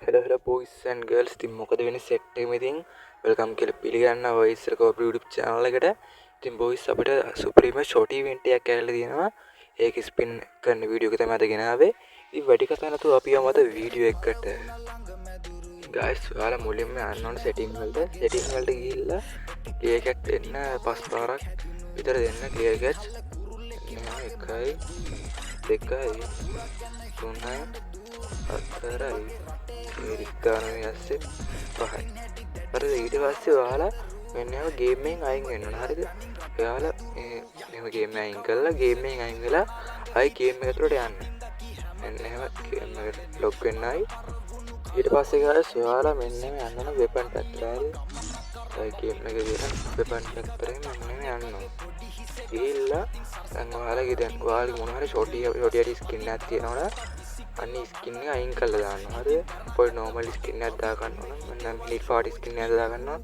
hello boys and girls ඉතින් මොකද වෙන්නේ සෙට් එකෙම ඉතින් වෙල්කම් කියලා පිළිගන්නවා වොයිස් එක කෝපි YouTube channel එකට. ඉතින් boys අපිට සුප්‍රීම ෂෝට් ඉවෙන්ට් එකක් ඇවිල්ලා තියෙනවා. ඒක ස්පින් කරන වීඩියෝ එක තමයි අද ගෙනාවේ. ඉතින් වැඩි කතා නැතුව අපි යමු අද වීඩියෝ එකකට. guys ඔයාලා මුලින්ම යන්න ඕනේ setting වලට ගිහිල්ලා clear එකක් දෙන්න පස් පාරක් විතර දෙන්න clear එකක්. 1 2 3 4 ඉරික්කානම ඇස්සේ පහයි හරිද. ඊට පස්සේ ඔයාලා මෙන්න ගේම් එකෙන් අයින් වෙන්න ඕන. හරිද? ඔයාලා මෙහෙම ගේම් එක අයින් කරලා ගේම් එකෙන් අයින් වෙලා ආයි ගේම් එක ඇතුළට යන්න. මෙන්න එහෙම ගේම් එකට ලොග් වෙන්නයි. ඊට පස්සේ ගාස් ඔයාලා මෙන්න මේ යන්න ඕන වෙපන් පැත්තට. හරිද? ආයි ගේම් එකේ තියෙන වෙපන් පැත්තට මෙන්න මේ යන්න ඕන. ගිහිල්ලා දැන් ඔයාලගේ දැන් ඔයාලගේ මොන හරි ෂොටි ස්කින් එකක් තියෙනවනේ අන්නේ ස්කින් එක අයින් කරලා දාන්න. හරිද? පොයි normal ස්කින් එකක් දා ගන්න ඕන. මම මිල් පාටි ස්කින් එකක් දා ගන්නවා.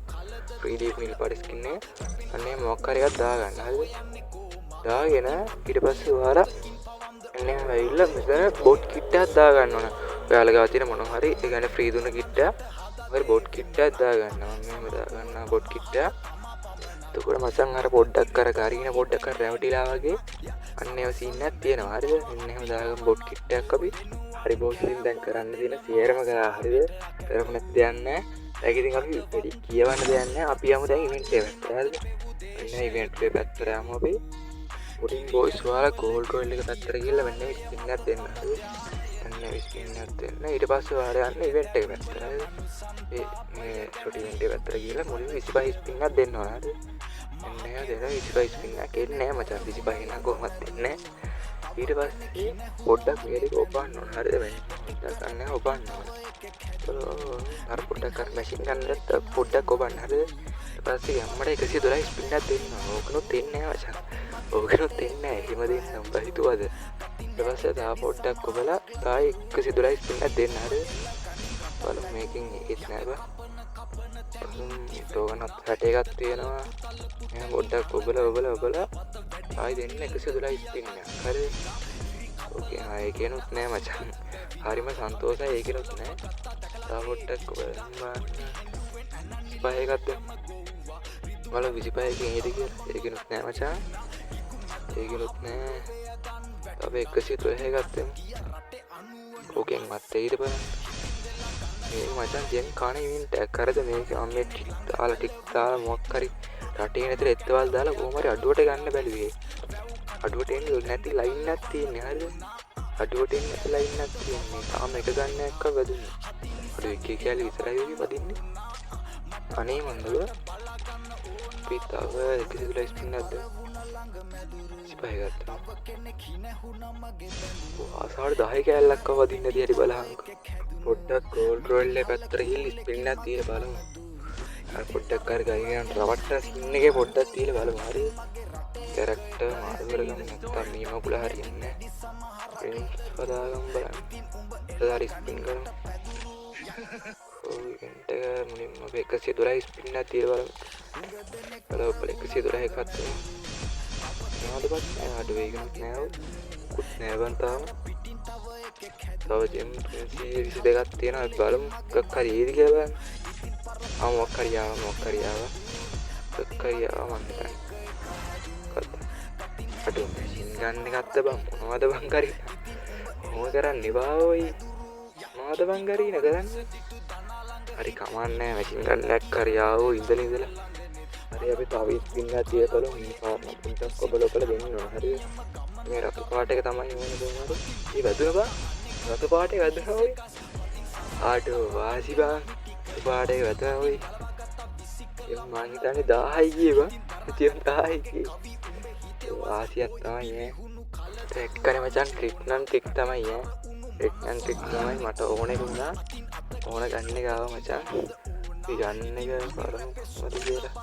3D මිල් පාටි ස්කින් එක. අන්නේ මොකක් හරි එකක් දා ගන්න. හරිද? දාගෙන ඊට පස්සේ ඔයාලා එන්නේ වෙයිලා මෙතන බොට් කිට් එකක් දා ගන්න ඕන. ඔයාලා ගාව තියෙන මොන හරි ඒ කියන්නේ ෆ්‍රී දුන්න කිට් එකක්. ඔයාලා බොට් කිට් එකක් දා ගන්නවා. මම දා ගන්නවා බොට් කිට් එක. එතකොට මචං අර පොඩ්ඩක් අර ගරින පොඩ්ඩක් අර රැවටිලා වගේ අන්න ඒව සීන් එකක් තියෙනවා. හරිද? මෙන්න එහෙම දාගමු බොට් කිට් එකක් අපි. හරි බෝස් ඉතින් දැන් කරන්න තියෙන සියරම කරා. හරිද? කරමු නැත්නම් දෙයක් නැහැ. ඒක ඉතින් අපි වැඩි කියවන්න දෙයක් නැහැ. අපි යමු දැන් ඉවෙන්ට් එකට. හරිද? මෙන්න ඉවෙන්ට් එක පැත්තට යමු අපි. මුලින් බෝයිස් ඔයාලා ගෝල්ඩ් රොයල් එක පැත්තට ගිහලා මෙන්න මේ ස්පින් එකක් දෙන්න. හරිද? මෙන්න මේ ස්පින් එකක් දෙන්න. ඊට පස්සේ ඔයාලා යන්න ඉවෙන්ට් එක පැත්තට. හරිද? මේ ෂොට් ඉවෙන්ට් එක පැත්තට ගිහලා මුලින් 25 ස්පින් එකක් දෙන්න ඕන. හරිද? මෙන්න එහෙම දෙනවා 25 ස්පින් එකක් එන්නේ නැහැ මචං. 25 නම් කොහොමද දෙන්නේ? ඊට පස්සේ පොඩ්ඩක් මේක ඔපන්න ඕන. හරිද? මෙන්න පොඩ්ඩක් ගන්න ඔපන්න ඕන. අර පොඩ්ඩක් අර මැෂින් ගන්නත් පොඩ්ඩක් ඔපන්න. හරිද? ඊට පස්සේ යම්මඩ 112 ස්පින් එකක් දෙන්න ඕන. ඕකනොත් දෙන්නේ නැහැ මචං. ඕකනොත් දෙන්නේ නැහැ. එහෙම දෙන්න උඹ හිතුවද? ඊට පස්සේ තා පොඩ්ඩක් ඔබලා තායි 112 ස්පින් එකක් දෙන්න. හරිද? බලමු මේකෙන් ඒත් නෑ බා. ටෝකනත් 60 එකක් තියෙනවා. එහෙනම් පොඩ්ඩක් ඔබලා ආයි දෙන්න 112 ස්පින් එක. හරිද? ඕකේ. ඒකේනොත් නෑ මචං. හරිම සන්තෝෂයි ඒකේනොත් නෑ. තා පොඩ්ඩක් ඔබලා 25 එකක් දෙන්න. බලමු 25 එකෙන් එයිද කියලා. ඒකේනොත් නෑ මචං. ඒකේනොත් නෑ. අපි 113 එකක් දෙමු. ඕකෙන් මත් එයිද බලන්න. මේ මචං ජෙන් කණ ඉවෙන්ට් එකක්. හරිද? මේක මම මේ ටික් දාලා මොකක් හරි රටේ නැතර එත්තවල් දාලා කොහොම හරි අඩුවට ගන්න බැලුවේ. අඩුවට එන්නේ නැති ලයින් එකක් තියෙන්නේ. හරිද? අඩුවට එන්නේ නැති ලයින් එකක් තියෙන්නේ. තාම එක ගන්න එකක් වැදුනේ. අඩු එකේ කැලේ විතරයි වගේ වදින්නේ. අනේ මන්දව පිටව 112 ස්පින් එකක්ද? 25 ගත්තා. ආසාවට 10 කැලලක් වදින්න දිහරි බලහන්කෝ. පොඩ්ඩක් ගෝල්ඩ් රොයල් එක පැත්තට ගිහින් ස්පින් එකක් තියලා බලමු. අර පොඩ්ඩක් අර ගයියන් රවට්ට ස්කින් එකේ පොඩ්ඩක් තියලා බලමු. හරිද? කැරක්ටර් මාරු කරගමු නැත්නම් මේ මකුල හරියන්නේ නැහැ. ප්‍රින්ස් හදාගමු බලන්න. හදාරි ස්පින් කරමු. ඉවෙන්ට් එක මුලින්ම 112 ස්පින් එකක් තියලා බලමු. බලව 112 එකක් තියෙනවා. මොනවද බත් අඩු වෙයිකමක් නෑ. කුත් නෑ බන් තාම. තව ජෙම් 22ක් තියෙනවා. බලමු මොකක් හරි ඒද කියලා බලන්න. මොකක් හරි ආවා මොකක් හරි ආවා මන් හිතන්නේ. අඩු මැෂින් ගන්න එකක්ද බං මොනවද බං කරේ? මොකද කරන්නේ බාවෝයි? මොනවද බං කරේ කරන්නේ? හරි කමන්නේ මැෂින් ගන්න එකක් හරි ආවෝ ඉඳලා. හරි අපි තව ස්පින් එකක් තියලා බලමු. මේ පාර්ට් පොඩ්ඩක් ඔබලා දෙන්න ඕන. හරිද? මේ රතු පාට එක තමයි ඕනේ දුන්නාද? මේ වැදුන බං. රතු පාට එක වැදුනා ඔය. ආඩෝ වාසි බං. රතු පාට එක වැදුනා ඔය. මම හිතන්නේ 1000යි ගියේ බං. ඉතින් 1000යි ගියේ. වාසියක් තමයි ඈ. ට්‍රෙක් කරේ මචං ට්‍රික් තමයි ඈ. ට්‍රික් තමයි මට ඕනේ දුන්නා. ඕන ගන්න එක ආවා මචං. මේ ගන්න එක බලමු මොකද කියලා.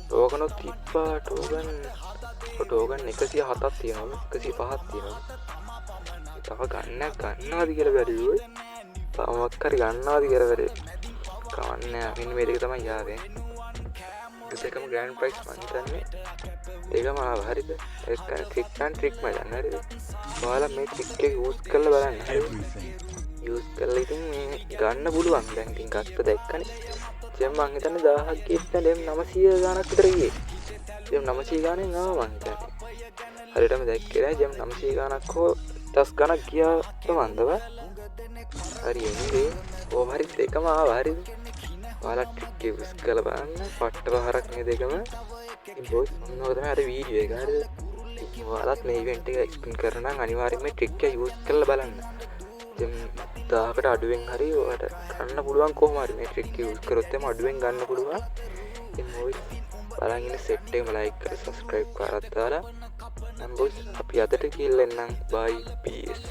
ටෝකනොත් තිබ්බා ටෝකන් 107ක් තියෙනවා. 105ක් තියෙනවා. තව ගන්නවද කියලා බැරිවෝ. තව මොකක් හරි ගන්නවද කියලා බැරි. කවන්නේ මෙන්න මේ දෙක තමයි යාවේ. දෙකම ග්‍රෑන්ඩ් ප්‍රයිස් මම හිතන්නේ. ඒකම ආවා. හරිද? ඒක ට්‍රික් මචං. හරිද? ඔයාලා මේ ට්‍රික් එක යූස් කරලා බලන්න. හරිද? යූස් කරලා ඉතින් මේ ගන්න පුළුවන්. දැන් ඉතින් ගත්ත දැක්කනේ. දැන් මං හිතන්නේ 1000ක් ගිහින් දැන් 900 ගානක් විතර ගියේ. දැන් 900 ගානෙන් ආවා මං හිතන්නේ. හරියටම දැක්කේ නැහැ. දැන් 900 ගානක් හෝ 10 ගානක් ගියා තමන්දව. හරි එන්නේ. ඕම හරි දෙකම ආවා හරිද? ඔයාලා ට්‍රික් යූස් කරලා බලන්න. පට්ට පහරක් මේ දෙකම. ඉතින් බොස් මොනවද තමයි අර වීඩියෝ එක හරිද? ඔයාලත් මේ ඉවෙන්ට් එක එක්ස්ප්ලෝර් කරන නම් අනිවාර්යයෙන්ම මේ ට්‍රික් එක යූස් කරලා බලන්න. දැන් 1000කට අඩුවෙන් හරි ඔයාලට ගන්න පුළුවන් කොහොම හරි මේ ට්‍රික් යූස් කරොත් එම අඩුවෙන් ගන්න පුළුවන්. ඉතින් බොස් බලන් ඉන්න සෙට් එකම ලයික් කරලා සබ්ස්ක්‍රයිබ් කරලා දාලා නම් බොස් අපි අදට කියලා එන්නම්. බයි පීස්.